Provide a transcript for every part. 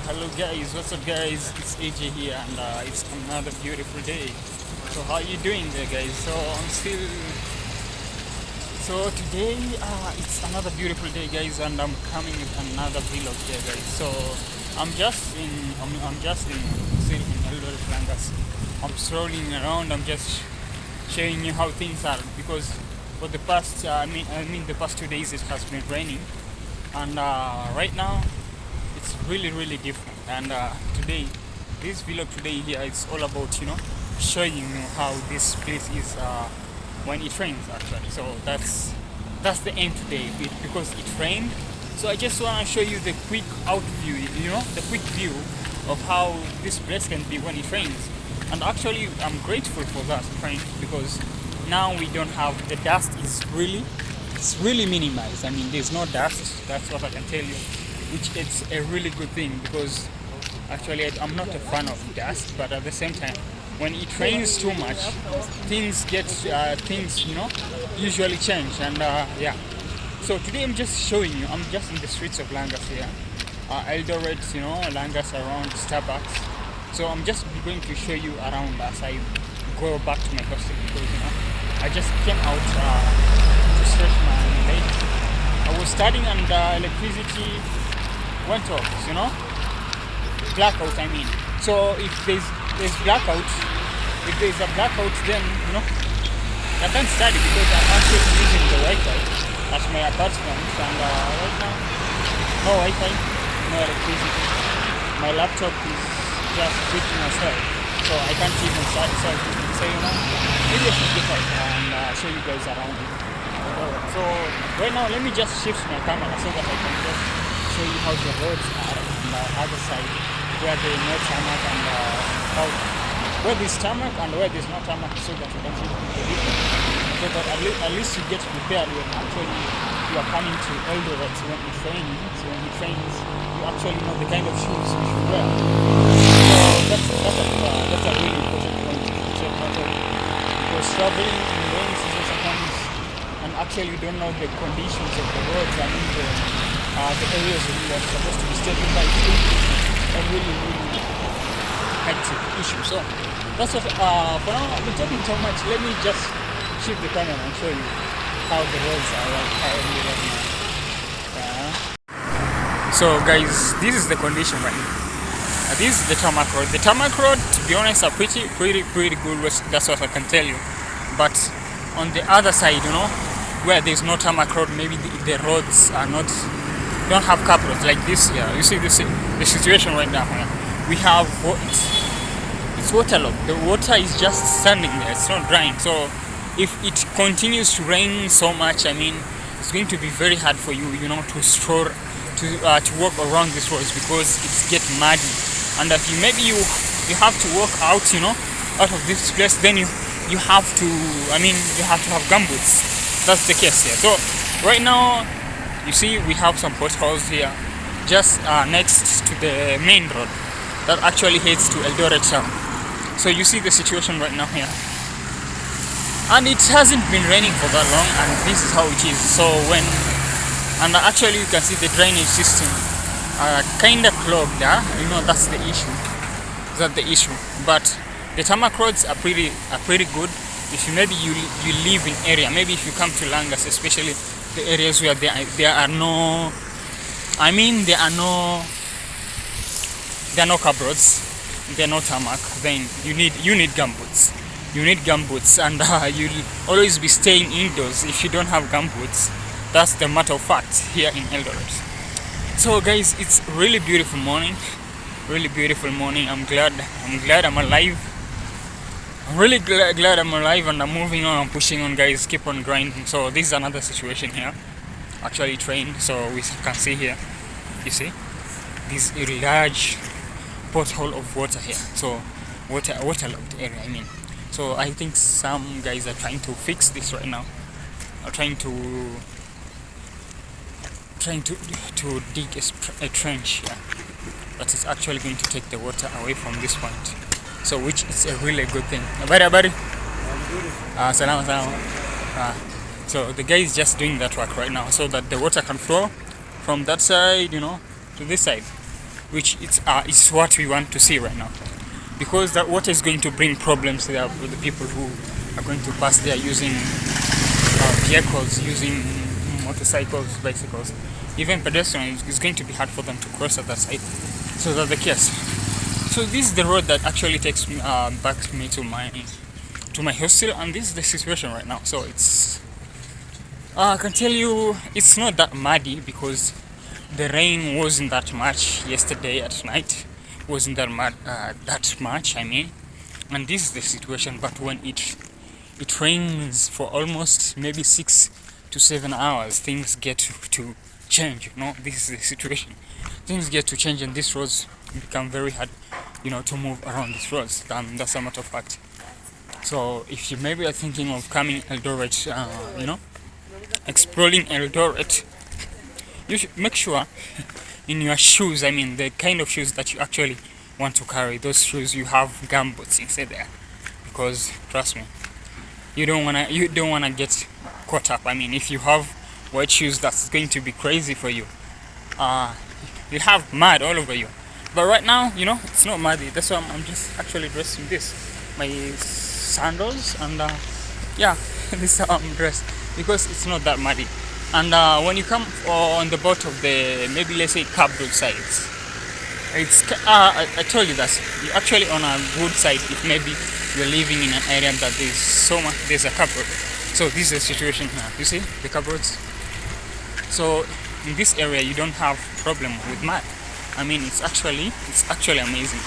Hello guys, what's up guys? It's AJ here and it's another beautiful day. So how are you doing there guys? So today it's another beautiful day guys, and I'm coming with another vlog here guys. So I'm just in still in ELDORET Langas. I'm strolling around, I'm just showing you how things are, because for the past the past 2 days it has been raining, and right now it's really different. And today, this vlog today here is all about showing you how this place is when it rains actually. So that's the aim today, because it rained. So I just want to show you the quick out view, the quick view of how this place can be when it rains. And actually I'm grateful for that rain, because now we don't have the dust. It's really minimized. I mean, there's no dust, that's what I can tell you, which is a really good thing, because actually I'm not a fan of dust, but at the same time, when it rains too much, things usually change. And yeah, so today I'm just showing you, I'm just in the streets of Langas here, ELDORET, Langas, around Starbucks. So I'm just going to show you around as I go back to my hostel, because I just came out to stretch my legs. I was studying and electricity went off, blackout I mean. So if there's blackout, if there's a blackout, then I can't study, because I'm actually using the Wi-Fi at my apartment, and right now no Wi-Fi, no electricity. My laptop is just switching myself, so I can't even start. So maybe I should get out and show you guys around it. So right now let me just shift my camera so that I can just show you how the roads are on the other side, where there is no tarmac, and where there's tarmac and where there's no tarmac, so that you can see the difference. So that at least you get prepared when actually you are coming to ELDORET when it's raining. So when it rains, you actually know the kind of shoes you should wear. So that's a really important point to take note of, because traveling in the rainy season sometimes, and actually you don't know the conditions of the roads. I mean the areas that you are supposed to be stepping by through, a really hectic issue. So that's what for now I've been talking so much. Let me just shift the camera and show you how the roads are currently right now. So guys, this is the condition right now. This is the tarmac road. The tarmac road, to be honest, are pretty good. That's what I can tell you. But on the other side, where there's no tarmac road, maybe the roads don't have cap roads like this here. You see the situation right now here. We have it's waterlogged. The water is just standing there. It's not drying. So if it continues to rain so much, I mean, it's going to be very hard for you, to stroll, to walk around these roads, because it's get muddy. And if you have to walk out, out of this place, then you have to have gumboots. That's the case here. So right now, you see, we have some potholes here, just next to the main road that actually heads to ELDORET town. So you see the situation right now here, and it hasn't been raining for that long, and this is how it is. So and actually you can see the drainage system kind of clogged. That's the issue. But the tarmac roads are pretty good. If you live in area, maybe if you come to Langas, especially the areas where there are no cap roads, there are no tarmac, then you need gumboots. And you'll always be staying indoors if you don't have gumboots. That's the matter of fact here in ELDORET. So guys, it's really beautiful morning. I'm glad I'm alive. I'm really glad I'm alive, and I'm moving on. I'm pushing on, guys. Keep on grinding. So this is another situation here. Actually, it rained, so we can see here. You see, this large pothole of water here. So waterlogged area. I mean, so I think some guys are trying to fix this right now. Are trying to dig a trench here that is actually going to take the water away from this point. So which is a really good thing. Buddy. Salam. So the guy is just doing that work right now, so that the water can flow from that side, to this side. which is what we want to see right now, because that water is going to bring problems there with the people who are going to pass there using vehicles, using motorcycles, bicycles, even pedestrians. It's going to be hard for them to cross at that side. So that's the case. So this is the road that actually takes me back me to my hostel, and this is the situation right now. So it's I can tell you it's not that muddy because the rain wasn't that much yesterday at night. Wasn't that much. I mean, and this is the situation. But when it rains for almost maybe 6 to 7 hours, things get to change. This is the situation. Things get to change, and these roads become very hard, to move around these roads. That's a matter of fact. So if you maybe are thinking of coming Eldoret, exploring Eldoret, you should make sure in your shoes, I mean the kind of shoes that you actually want to carry, those shoes you have gumboots inside there, because trust me, you don't wanna get caught up. I mean, if you have white shoes, that's going to be crazy for you. You have mud all over you. But right now, it's not muddy. That's why I'm just actually dressed in this, my sandals, and yeah, this is how I'm dressed because it's not that muddy. And when you come on the boat of the, maybe let's say Cab Road sides, it's I told you that you're actually on a good side if maybe you're living in an area that there's a Cab Road. So this is the situation here. You see the Cab Roads. So in this area you don't have problem with mud. I mean, it's actually amazing.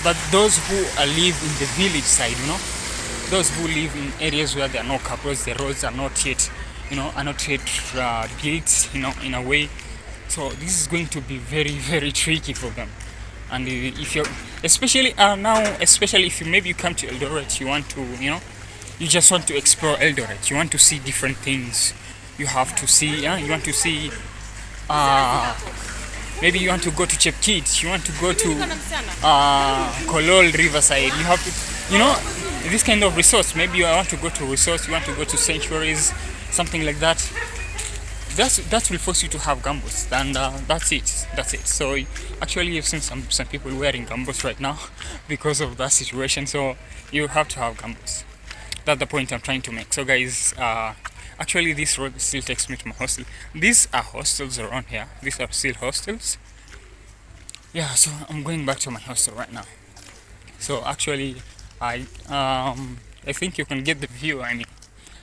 But those who live in the village side, those who live in areas where there are no Cab Roads, the roads are not yet built, in a way. So this is going to be very, very tricky for them. And if you're, especially if you come to Eldoret, you want to, you just want to explore Eldoret. You want to see different things. You have to see, you want to see, maybe you want to go to Chepkit, you want to go to Kolol Riverside. You have to, this kind of resorts. Maybe you want to go to resorts, you want to go to sanctuaries, something like that. That will force you to have gumboots, and that's it. So actually you've seen some people wearing gumboots right now because of that situation. So you have to have gumboots. That's the point I'm trying to make. So guys, actually this road still takes me to my hostel. These are hostels around here. These are still hostels. Yeah, so I'm going back to my hostel right now. So actually I think you can get the view. I mean,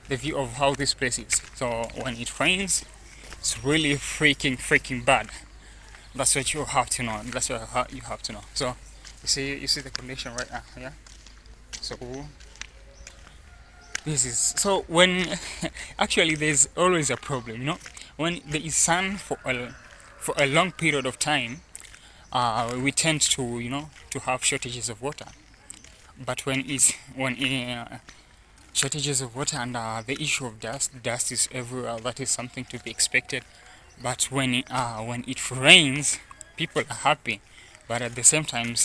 the view of how this place is. So when it rains, it's really freaking bad. That's what you have to know. That's what you have to know. So you see the condition right now. Yeah. So this is, so when actually there's always a problem. When there is sun for a long period of time, we tend to to have shortages of water. But when shortages of water and the issue of dust is everywhere. That is something to be expected. But when it rains, people are happy, but at the same time,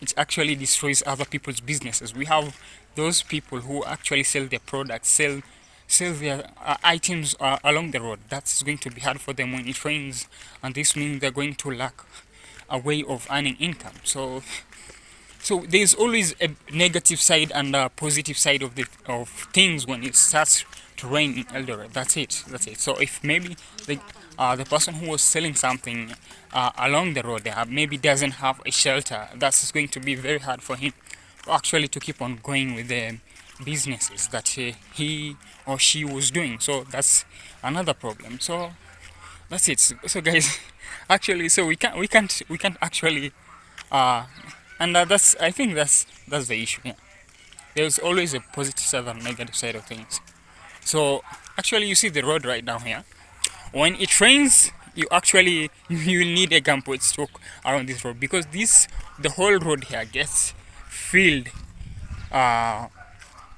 it actually destroys other people's businesses. We have those people who actually sell their products, sell their items along the road. That's going to be hard for them when it rains, and this means they're going to lack a way of earning income. So there's always a negative side and a positive side of things when it starts to rain in Eldoret. That's it. So if maybe the person who was selling something along the road maybe doesn't have a shelter, that's going to be very hard for him actually to keep on going with the businesses that he or she was doing. So that's another problem. So that's it. So guys, actually, so we can't actually and I think that's the issue. Yeah. There's always a positive side and negative side of things. So actually, you see the road right now here. When it rains, you will need a gumboot to walk around this road, because the whole road here gets filled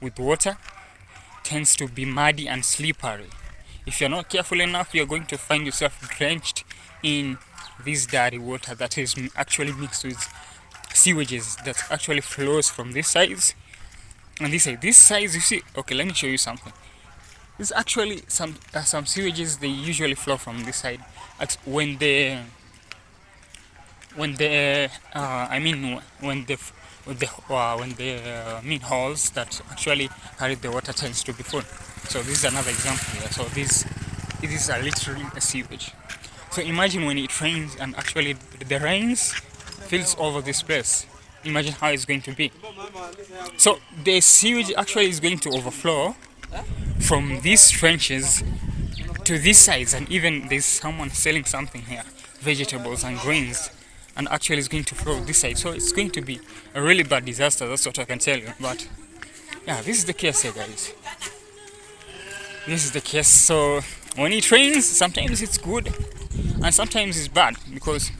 with water, tends to be muddy and slippery. If you're not careful enough, you're going to find yourself drenched in this dirty water that is actually mixed with sewages that actually flows from this side and this side. This side, you see, okay, let me show you something. There's actually some sewages, they usually flow from this side when when the I mean when the mean holes that actually carry the water tends to be full. So this is another example here. So this it is literally a sewage. So imagine when it rains and actually the rains fills over this place. Imagine how it's going to be. So the sewage actually is going to overflow from these trenches to these sides, and even there's someone selling something here, vegetables and grains, and actually it's going to flow this side. So it's going to be a really bad disaster. That's what I can tell you. But yeah, this is the case here, guys. This is the case. So when it rains, sometimes it's good and sometimes it's bad because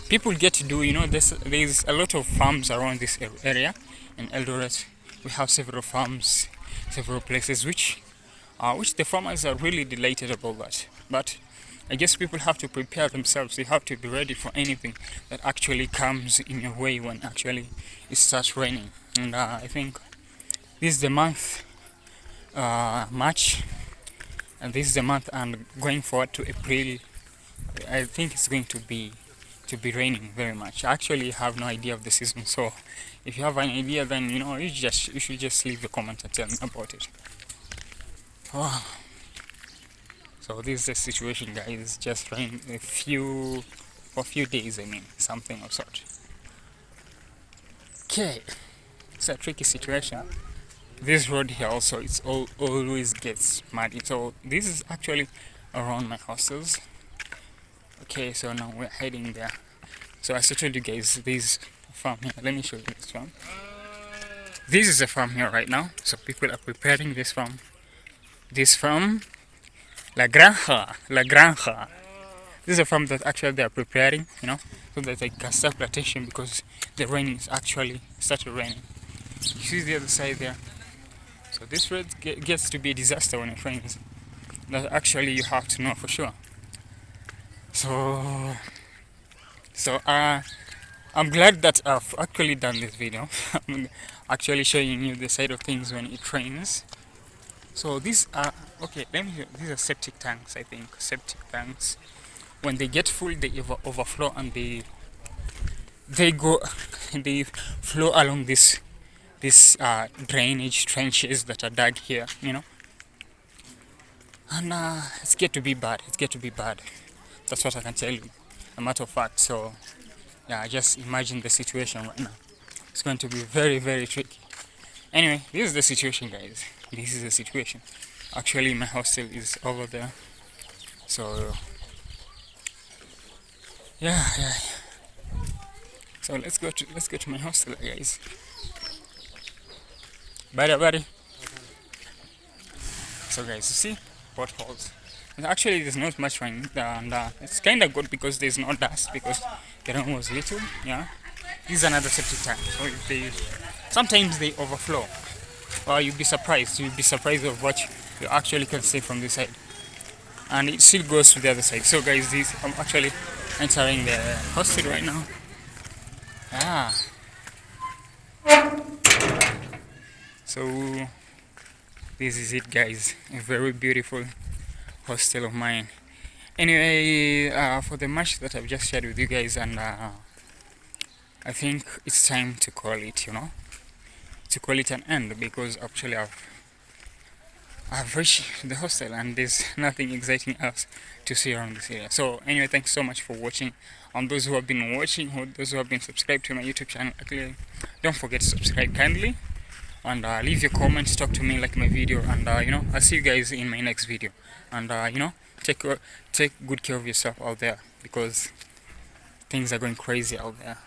people get to do, there's a lot of farms around this area in Eldoret. We have several farms, several places which the farmers are really delighted about that. But I guess people have to prepare themselves. They have to be ready for anything that actually comes in your way when actually it starts raining. And I think this is the month, March, and this is the month, and going forward to April, I think it's going to be raining very much. I actually have no idea of the season, so if you have an idea, then you should just leave a comment and tell me about it. Oh. So this is the situation, guys. Just rain for a few days. I mean, something of sort. Okay, it's a tricky situation. This road here also, always gets muddy. So this is actually around my hostels. Okay, so now we're heading there. So as I told you guys, there's a farm here. Let me show you this farm. This is a farm here right now. So people are preparing this farm. This farm, La Granja. This is a farm that actually they are preparing, so that they can start plantation because the rain is actually started raining. You see the other side there. So this road gets to be a disaster when it rains. That actually you have to know for sure. So I'm glad that I've actually done this video. I'm actually showing you the side of things when it rains. So these are these are septic tanks, I think. Septic tanks. When they get full, they overflow and they flow along this drainage trenches that are dug here, And it's get to be bad. That's what I can tell you. A matter of fact. So yeah, just imagine the situation right now. It's going to be very, very tricky. Anyway, this is the situation, guys. This is the situation. Actually, my hostel is over there. So yeah. So let's go to my hostel, guys. Buddy. So guys, you see potholes. And actually, there's not much rain, and it's kind of good because there's no dust because the rain was little. Yeah. This is another septic tank. So sometimes they overflow. Well, you'll be surprised. Of what you actually can see from this side, and it still goes to the other side. So guys, I'm actually entering the hostel right now. So this is it, guys. A very beautiful hostel of mine. Anyway, for the match that I've just shared with you guys, and I think it's time to call it, to call it an end, because actually I've reached the hostel and there's nothing exciting else to see around this area. So anyway, thanks so much for watching. Those who have been watching, those who have been subscribed to my YouTube channel, actually don't forget to subscribe kindly, and leave your comments, talk to me, like my video, and I'll see you guys in my next video. And take good care of yourself out there, because things are going crazy out there.